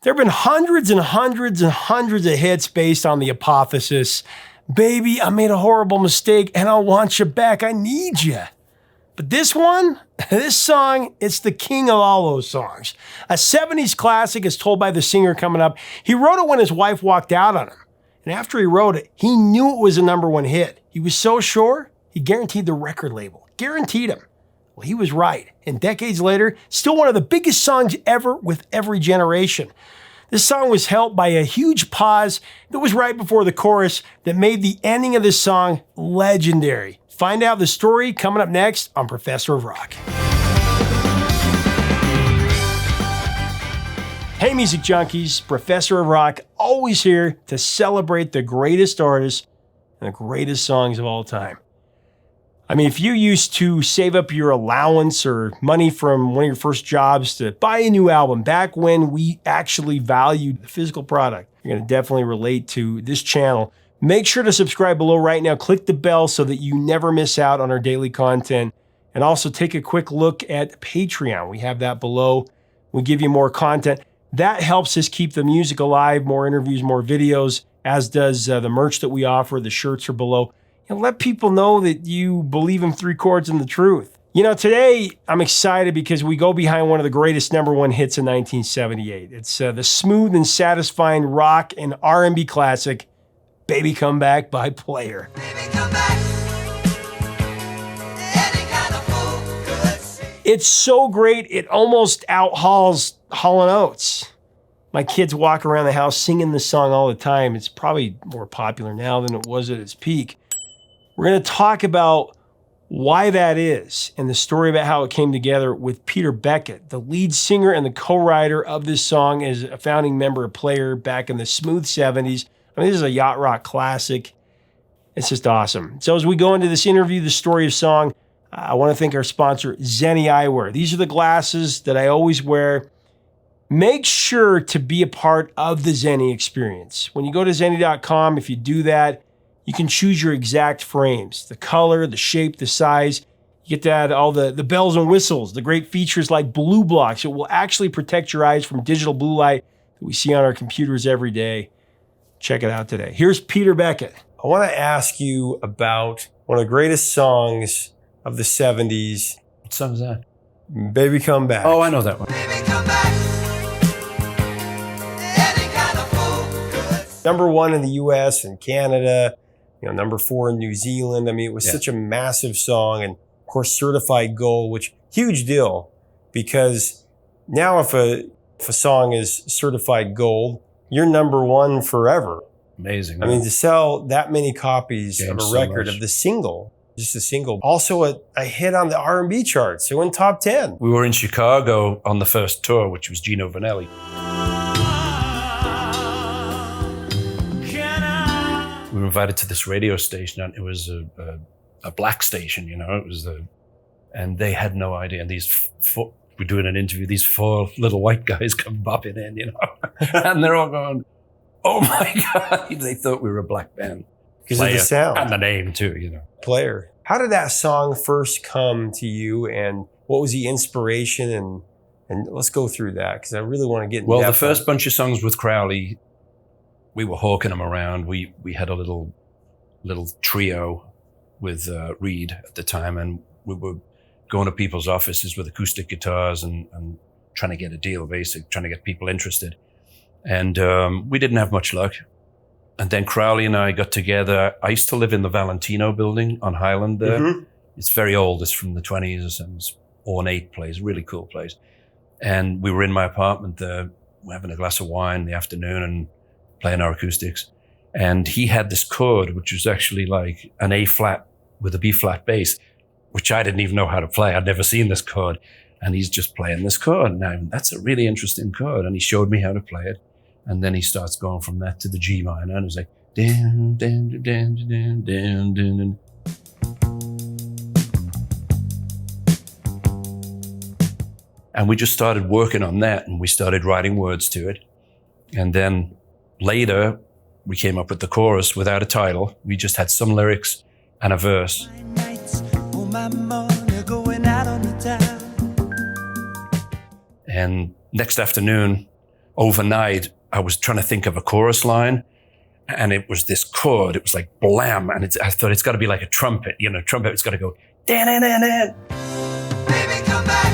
There have been hundreds and hundreds and hundreds of hits based on the apotheosis. Baby, I made a horrible mistake and I want you back. I need you. But this one, this song, it's the king of all those songs. A 70s classic is told by the singer coming up. He wrote it when his wife walked out on him. And after he wrote it, he knew it was a #1 hit. He was so sure, he guaranteed the record label. Guaranteed him. Well, he was right. And decades later, still one of the biggest songs ever with every generation. This song was helped by a huge pause that was right before the chorus that made the ending of this song legendary. Find out the story coming up next on Professor of Rock. Hey, music junkies, Professor of Rock, always here to celebrate the greatest artists and the greatest songs of all time. I mean, if you used to save up your allowance or money from one of your first jobs to buy a new album back when we actually valued the physical product, you're going to definitely relate to this channel. Make sure to subscribe below right now. Click the bell so that you never miss out on our daily content. And also take a quick look at Patreon. We have that below. We give you more content. That helps us keep the music alive, more interviews, more videos, as does the merch that we offer. The shirts are below. And let people know that you believe in 3 chords and the truth. You know, today I'm excited because we go behind one of the greatest #1 hits in 1978. It's the smooth and satisfying rock and R&B classic, Baby Come Back by Player. Baby, come back. Any kind of fool could see. It's so great, it almost outhauls Hall & Oates. My kids walk around the house singing this song all the time. It's probably more popular now than it was at its peak. We're going to talk about why that is and the story about how it came together with Peter Beckett, the lead singer and the co-writer of this song as a founding member of Player back in the smooth 70s. I mean, this is a yacht rock classic. It's just awesome. So as we go into this interview, the story of song, I want to thank our sponsor, Zenni Eyewear. These are the glasses that I always wear. Make sure to be a part of the Zenni experience. When you go to zenni.com, if you do that, you can choose your exact frames, the color, the shape, the size. You get to add all the bells and whistles, the great features like blue blocks. It will actually protect your eyes from digital blue light that we see on our computers every day. Check it out today. Here's Peter Beckett. I want to ask you about one of the greatest songs of the 70s. What song is that? Baby Come Back. Oh, I know that one. Baby, come back. Any kind of fool could. #1 in the US and Canada. You know, #4 in New Zealand. I mean, it was such a massive song, and of course, certified gold, which huge deal, because now if a song is certified gold, you're #1 forever. Amazing. I mean, to sell that many copies of a record of the single, just a single, also a hit on the R&B charts. It went top 10. We were in Chicago on the first tour, which was Gino Vanelli. We were invited to this radio station, and it was a black station, you know. It was and they had no idea. And we're doing an interview. These 4 little white guys come bopping in, you know, and they're all going, "Oh my God!" They thought we were a black band because of the sound and the name too, you know. Player. How did that song first come to you, and what was the inspiration? And let's go through that because I really want to get. Well, the first bunch of songs with Crowley, we were hawking them around. We had a little trio with Reed at the time, and we were going to people's offices with acoustic guitars and trying to get a deal, basically trying to get people interested. And we didn't have much luck. And then Crowley and I got together. I used to live in the Valentino building on Highland there. Mm-hmm. It's very old. It's from the 20s, and it's ornate place, really cool place. And we were in my apartment there, having a glass of wine in the afternoon and playing our acoustics. And he had this chord, which was actually like an A flat with a B flat bass, which I didn't even know how to play. I'd never seen this chord. And he's just playing this chord. Now, that's a really interesting chord. And he showed me how to play it. And then he starts going from that to the G minor. And it was like, dun, dun, dun, dun, dun, dun, dun. And we just started working on that, and we started writing words to it. And then later, we came up with the chorus without a title. We just had some lyrics and a verse. And next afternoon, overnight, I was trying to think of a chorus line, and it was this chord. It was like blam, and I thought it's got to be like a trumpet. Trumpet. It's got to go dan-dan-dan-dan. Baby, come back.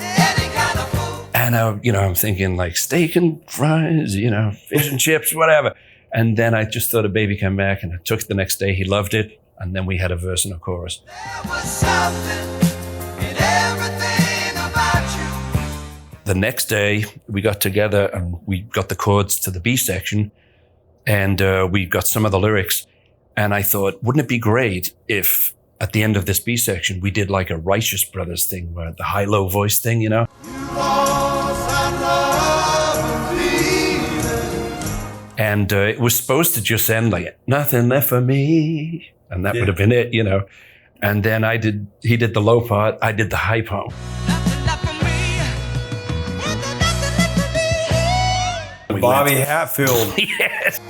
Any kind of fool. And I'm thinking like steak and fries, fish and chips, whatever. And then I just thought of Baby Come Back, and I took it the next day. He loved it, and then we had a verse and a chorus. There was something in everything about you. The next day, we got together and we got the chords to the B section, and we got some of the lyrics. And I thought, wouldn't it be great if at the end of this B section, we did like a Righteous Brothers thing, where the high-low voice thing, You lost that love feeling. And it was supposed to just end like, nothing left for me. And that would have been it, And then he did the low part, I did the high part. Nothing left for me. Nothing left for me. Bobby Hatfield. Yes.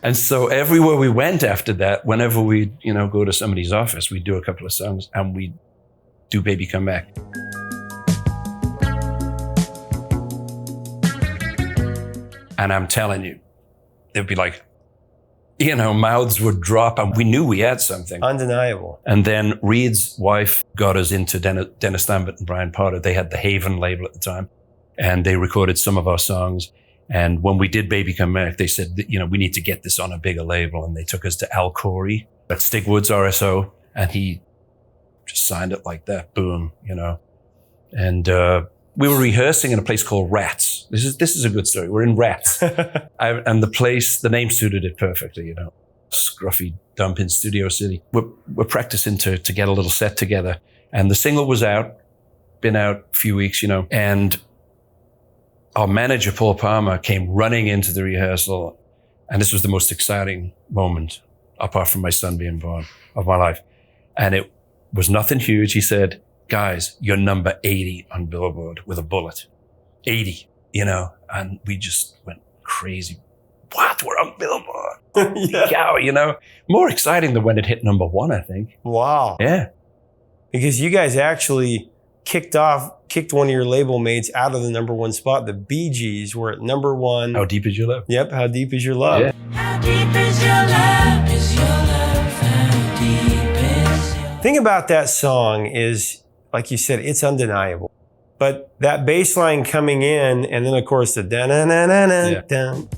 And so everywhere we went after that, whenever we, go to somebody's office, we'd do a couple of songs and we'd do Baby Come Back. And I'm telling you, it'd be like, mouths would drop and we knew we had something. Undeniable. And then Reed's wife got us into Dennis Lambert and Brian Potter. They had the Haven label at the time, and they recorded some of our songs. And when we did Baby Come Back, they said, we need to get this on a bigger label. And they took us to Al Corey at Stigwood's RSO, and he just signed it like that. Boom, And we were rehearsing in a place called Rats. This is a good story. We're in Rats. And the name suited it perfectly, Scruffy dump in Studio City. We're practicing to get a little set together. And the single was out, been out a few weeks, and our manager, Paul Palmer, came running into the rehearsal. And this was the most exciting moment, apart from my son being born, of my life. And it was nothing huge. He said, guys, you're number 80 on Billboard with a bullet. 80, and we just went crazy. What? We're on Billboard. Yeah. More exciting than when it hit number 1, I think. Wow. Yeah. Because you guys actually kicked one of your label mates out of the number 1 spot. The Bee Gees were at number 1. How Deep Is Your Love? Yep. How Deep Is Your Love? Yeah. How deep is your love? Is your love? How deep is your Thing about that song is, like you said, it's undeniable. But that bass line coming in, and then of course the dun-dun-dun-dun-dun.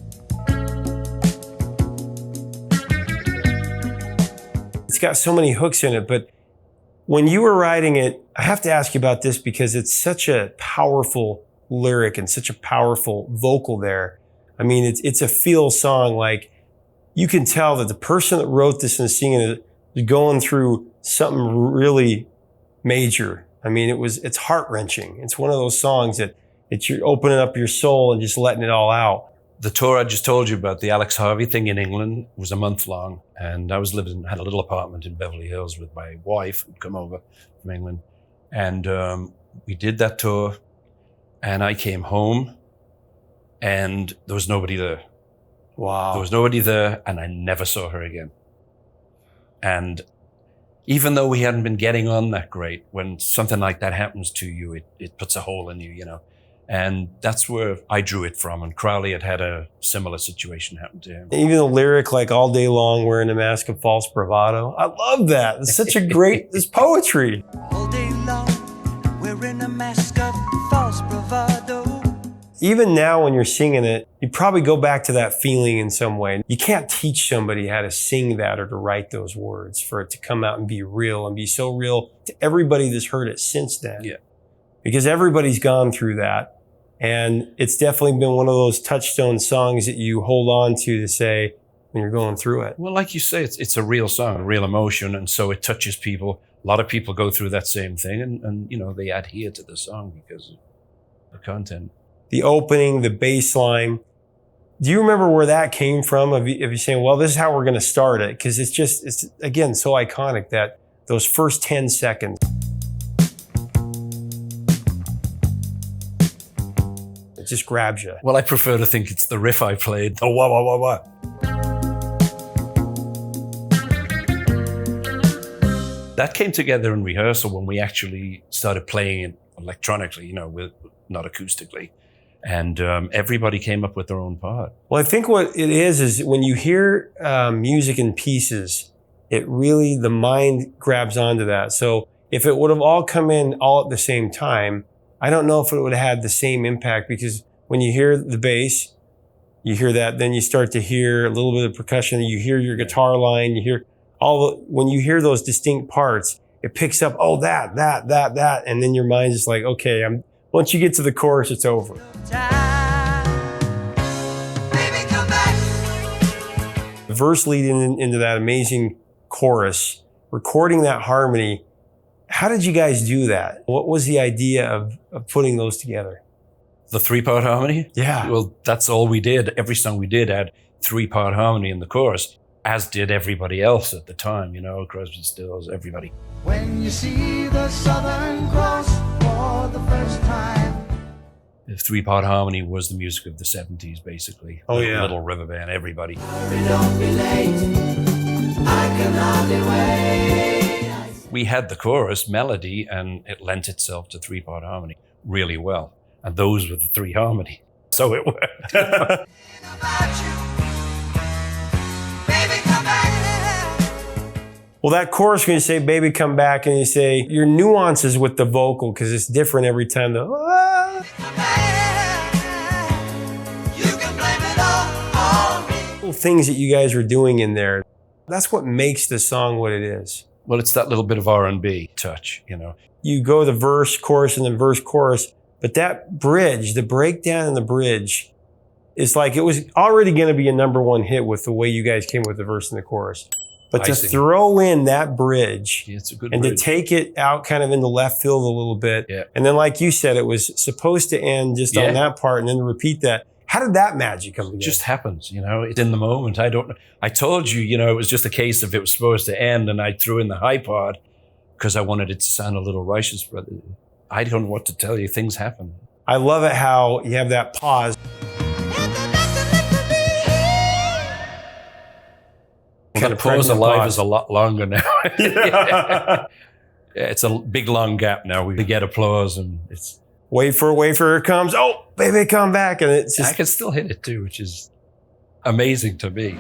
It's got so many hooks in it, but when you were writing it, I have to ask you about this because it's such a powerful lyric and such a powerful vocal there. I mean, it's a feel song. Like, you can tell that the person that wrote this and singing it is going through something really major. I mean, it's heart-wrenching. It's one of those songs that you're opening up your soul and just letting it all out. The tour I just told you about, the Alex Harvey thing in England, was a month long. And I had a little apartment in Beverly Hills with my wife who'd come over from England. And we did that tour. And I came home and there was nobody there. Wow. There was nobody there, and I never saw her again. And even though we hadn't been getting on that great, when something like that happens to you, it puts a hole in you, And that's where I drew it from. And Crowley had a similar situation happen to him. Even the lyric, like, all day long wearing a mask of false bravado. I love that. It's such a great, it's poetry. All day long, wearing a mask of false bravado. Even now when you're singing it, you probably go back to that feeling in some way. You can't teach somebody how to sing that or to write those words for it to come out and be real and be so real to everybody that's heard it since then. Yeah. Because everybody's gone through that. And it's definitely been one of those touchstone songs that you hold on to say when you're going through it. Well, like you say, it's a real song, a real emotion. And so it touches people. A lot of people go through that same thing and they adhere to the song because of the content. The opening, the bass line. Do you remember where that came from? Of you saying, well, this is how we're going to start it? Because it's again, so iconic that those first 10 seconds. It just grabs you. Well, I prefer to think it's the riff I played. Oh, wah, wah, wah, wah. That came together in rehearsal when we actually started playing it electronically, not acoustically. And everybody came up with their own part. Well, I think what it is when you hear music in pieces, it really, the mind grabs onto that. So if it would have all come in all at the same time, I don't know if it would have had the same impact, because when you hear the bass, you hear that, then you start to hear a little bit of percussion, you hear your guitar line, you hear when you hear those distinct parts, it picks up, oh, that, and then your mind's just like, okay, once you get to the chorus, it's over. Baby, come back. The verse leading into that amazing chorus, recording that harmony, how did you guys do that? What was the idea of putting those together? The 3-part harmony? Yeah. Well, that's all we did. Every song we did had 3-part harmony in the chorus, as did everybody else at the time, Crosby, Stills, everybody. When you see the Southern Cross for the first time. The 3-part harmony was the music of the 70s, basically. Oh, yeah. Little River Band, everybody. Hurry, don't be late. I can hardly wait. We had the chorus melody, and it lent itself to 3-part harmony really well. And those were the 3 harmony. So it worked. About you. Baby, come back. Well, that chorus, when you say, baby, come back, and you say your nuances with the vocal, because it's different every time. Come back. You can blame it all on me. Little things that you guys are doing in there, that's what makes the song what it is. Well, it's that little bit of R&B touch, You go the verse, chorus, and then verse, chorus, but that bridge, the breakdown in the bridge, is like it was already going to be a #1 hit with the way you guys came with the verse and the chorus. But to throw in that bridge, it's a good and bridge. to take it out kind of into left field a little bit. Yeah. And then, like you said, it was supposed to end just on that part, and then to repeat that. How did that magic come together? It just happens, It's in the moment. I told you, it was just a case of it was supposed to end, and I threw in the high part because I wanted it to sound a little righteous, brother. I don't know what to tell you. Things happen. I love it how you have that pause. Well, that pause alive is a lot longer now. Yeah, it's a big, long gap now. We get applause, and it's... Wait for it comes. Oh, baby, come back. And it's just... I can still hit it too, which is amazing to me.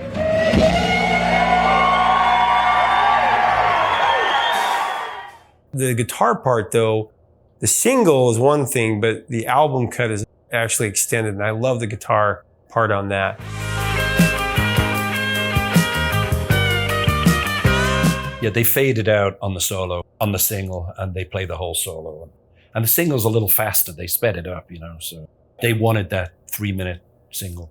The guitar part, though, the single is one thing, but the album cut is actually extended, and I love the guitar part on that. Yeah, they faded out on the solo, on the single, and they play the whole solo. And the single's a little faster. They sped it up, so they wanted that 3-minute single.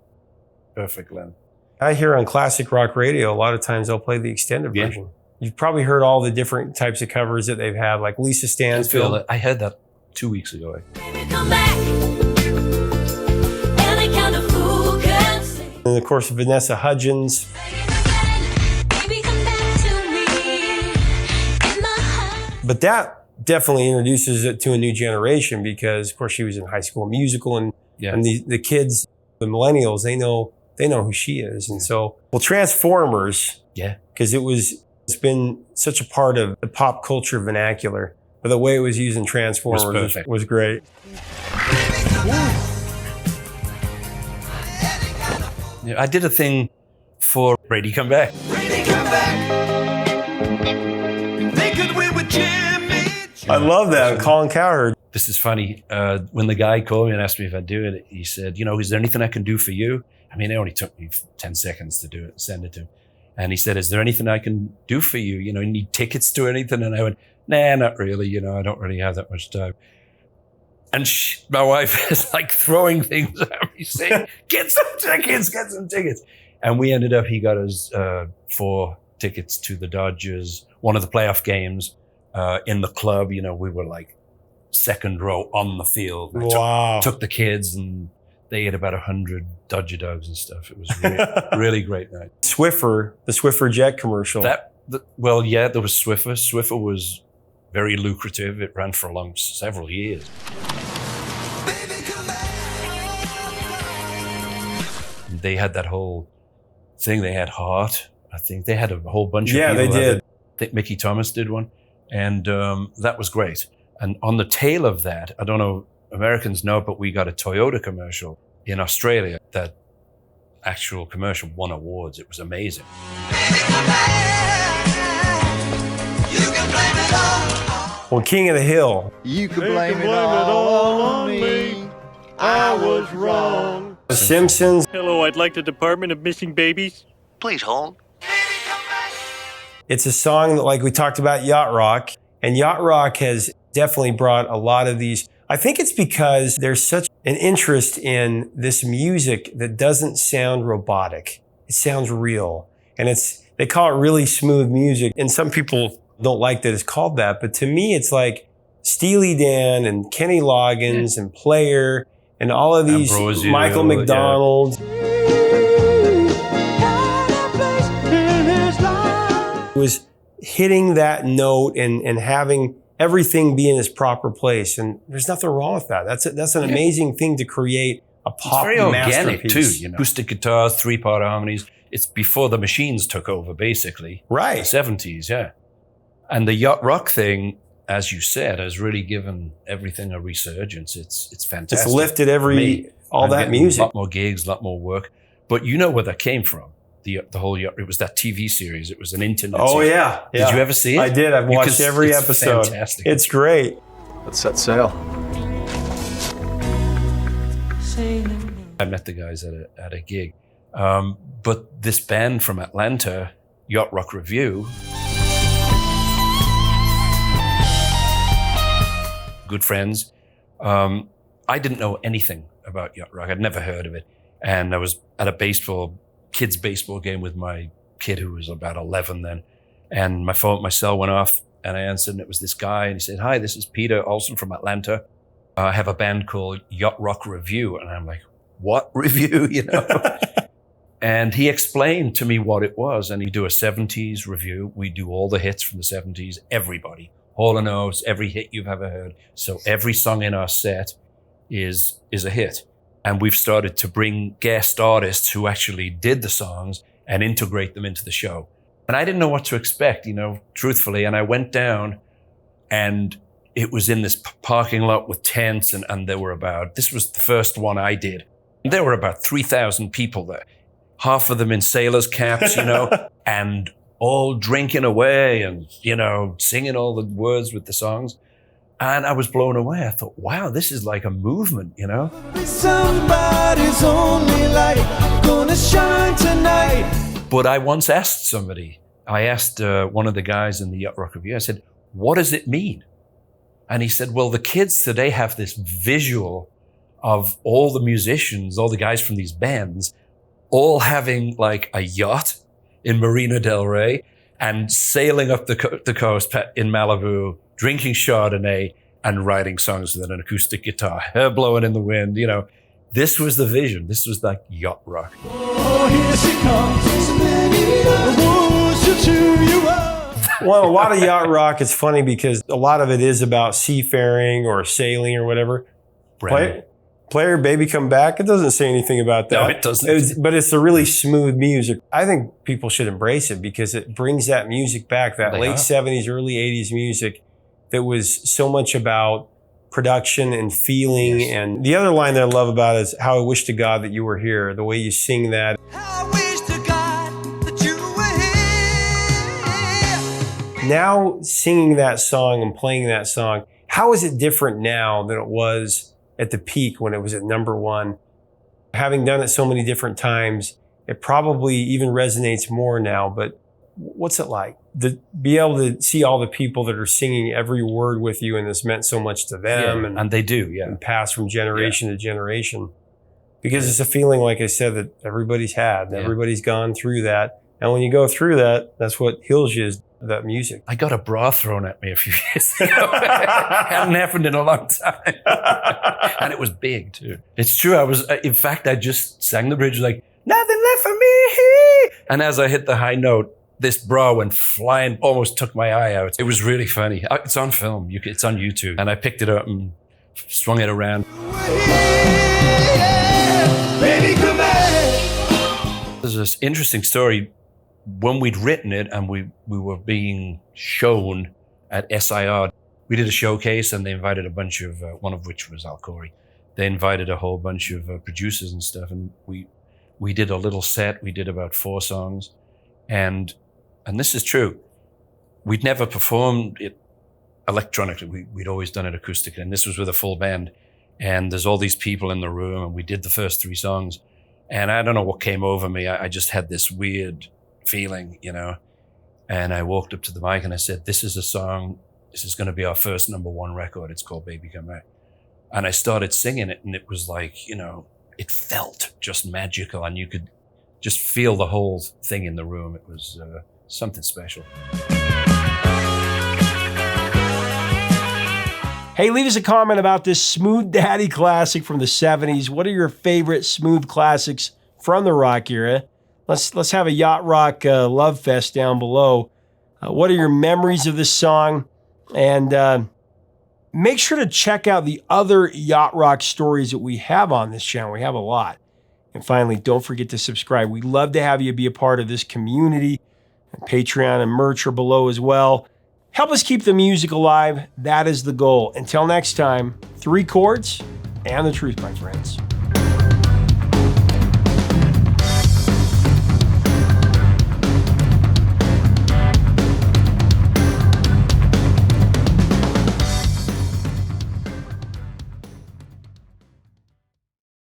Perfect length. I hear on classic rock radio, a lot of times they'll play the extended version. You've probably heard all the different types of covers that they've had, like Lisa Stansfield. I heard that 2 weeks ago. Baby, come back. Any kind of fool can say. And of course, Vanessa Hudgens. Baby, come back to me. In my heart. But that definitely introduces it to a new generation, because, of course, she was in High School Musical, and the kids, the millennials, they know who she is. And so, well, Transformers, because it's been such a part of the pop culture vernacular, but the way it was used in Transformers was great. Yeah, I did a thing for Brady Come Back. Brady, come back. They could win with Jimmy. I love that. Colin Cowherd. This is funny. When the guy called me and asked me if I'd do it, he said, is there anything I can do for you? I mean, it only took me 10 seconds to do it, send it to him. And he said, is there anything I can do for you? You need tickets to anything? And I went, nah, not really. I don't really have that much time. And my wife is like throwing things at me, saying, get some tickets. And we ended up, he got us 4 tickets to the Dodgers, one of the playoff games in the club. We were like second row on the field. Wow. Took the kids, and they ate about 100 Dodger dogs and stuff. It was really, really great night. Swiffer, the Swiffer jet commercial. There was Swiffer. Swiffer was very lucrative. It ran for several years. Baby, come back. They had that whole thing. They had Heart. I think they had a whole bunch of Yeah, people. they did. I think Mickey Thomas did one. And that was great. And on the tail of that, I don't know, Americans know, but we got a Toyota commercial in Australia. That actual commercial won awards. It was amazing. Well, King of the Hill. You can blame it all on me. I was wrong. The Simpsons. Hello, I'd like the Department of Missing Babies. Please hold. It's a song that, like we talked about, Yacht Rock. And Yacht Rock has definitely brought a lot of these. I think it's because there's such an interest in this music that doesn't sound robotic. It sounds real. And they call it really smooth music. And some people don't like that it's called that. But to me, it's like Steely Dan and Kenny Loggins and Player and all of these Ambrosio, Michael McDonald. It was hitting that note and having everything be in its proper place. And there's nothing wrong with that. That's an amazing thing to create a pop It's very organic masterpiece. too, you know. Acoustic guitars, 3-part harmonies. It's before the machines took over, basically. Right. The 70s, yeah. And the yacht rock thing, as you said, has really given everything a resurgence. It's fantastic. It's lifted all I'm that getting music. A lot more gigs, a lot more work. But you know where that came from. The whole yacht. It was that TV series. It was an internet series. Yeah. Did you ever see it? I did. I've watched every it's episode. Fantastic. It's great. Let's set sail. I met the guys at a gig. But this band from Atlanta, Yacht Rock Review, good friends. I didn't know anything about yacht rock. I'd never heard of it. And I was at a kids baseball game with my kid who was about 11 then. And my cell went off and I answered and it was this guy and he said, "Hi, this is Peter Olson from Atlanta. I have a band called Yacht Rock Review." And I'm like, "What review?" You know? And he explained to me what it was. And he do a 70s review. We do all the hits from the 70s, everybody. Hall & Oates, every hit you've ever heard. So every song in our set is a hit. And we've started to bring guest artists who actually did the songs and integrate them into the show. And I didn't know what to expect, you know, truthfully. And I went down and it was in this parking lot with tents and this was the first one I did. There were about 3,000 people there, half of them in sailors' caps, you know, and all drinking away and, you know, singing all the words with the songs. And I was blown away. I thought, wow, this is like a movement, you know? Somebody's only light gonna shine tonight. But I once asked somebody, one of the guys in the Yacht Rock Review, I said, "What does it mean?" And he said, "Well, the kids today have this visual of all the musicians, all the guys from these bands, all having like a yacht in Marina del Rey and sailing up the coast in Malibu, drinking Chardonnay and writing songs with an acoustic guitar, hair blowing in the wind, you know." This was the vision. This was like yacht rock. Oh, here she comes. She'll chew you up. Well, a lot of yacht rock, it's funny because a lot of it is about seafaring or sailing or whatever. Player, Baby Come Back, it doesn't say anything about that. No, it doesn't. But it's a really smooth music. I think people should embrace it because it brings that music back, that late 70s, early 80s music that was so much about production and feeling. Yes. And the other line that I love about it is "How I Wish to God That You Were Here," the way you sing that. I wish to God that you were here. Now singing that song and playing that song, how is it different now than it was at the peak when it was at number one? Having done it so many different times, it probably even resonates more now, but what's it like to be able to see all the people that are singing every word with you and this meant so much to them and they do, yeah. and pass from generation to generation? Because it's a feeling, like I said, that everybody's had, and everybody's gone through that. And when you go through that, that's what heals you, is that music. I got a bra thrown at me a few years ago. Hadn't happened in a long time. And it was big too. It's true. In fact, I just sang the bridge like, "Nothing left for me." And as I hit the high note, this bra went flying, almost took my eye out. It was really funny. It's on film. It's on YouTube. And I picked it up and swung it around. Baby, come back. There's this interesting story. When we'd written it and we were being shown at SIR. We did a showcase and they invited a bunch of, one of which was Al Corey. They invited a whole bunch of producers and stuff. And we did a little set. We did about 4 songs. And this is true. We'd never performed it electronically. We'd always done it acoustically. And this was with a full band. And there's all these people in the room and we did the first 3 songs. And I don't know what came over me. I just had this weird feeling, you know. And I walked up to the mic and I said, this is a song. This is going to be our first #1 record. It's called Baby Come Back. And I started singing it and it was like, you know, it felt just magical and you could just feel the whole thing in the room. It was something special. Hey, leave us a comment about this Smooth Daddy classic from the 70s. What are your favorite smooth classics from the rock era? Let's have a yacht rock love fest down below. What are your memories of this song? And make sure to check out the other yacht rock stories that we have on this channel. We have a lot. And finally, don't forget to subscribe. We'd love to have you be a part of this community. And Patreon and merch are below as well. Help us keep the music alive. That is the goal. Until next time, 3 chords and the truth, my friends.